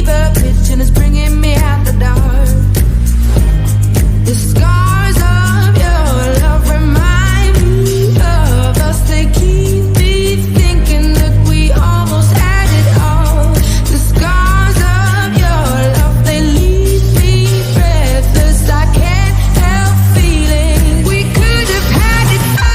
fever pitch and it's bringing me out the dark. The scars of your love remind me of us. They keep me thinking that we almost had it all. The scars of your love, they leave me breathless. I can't help feeling we could have had it all.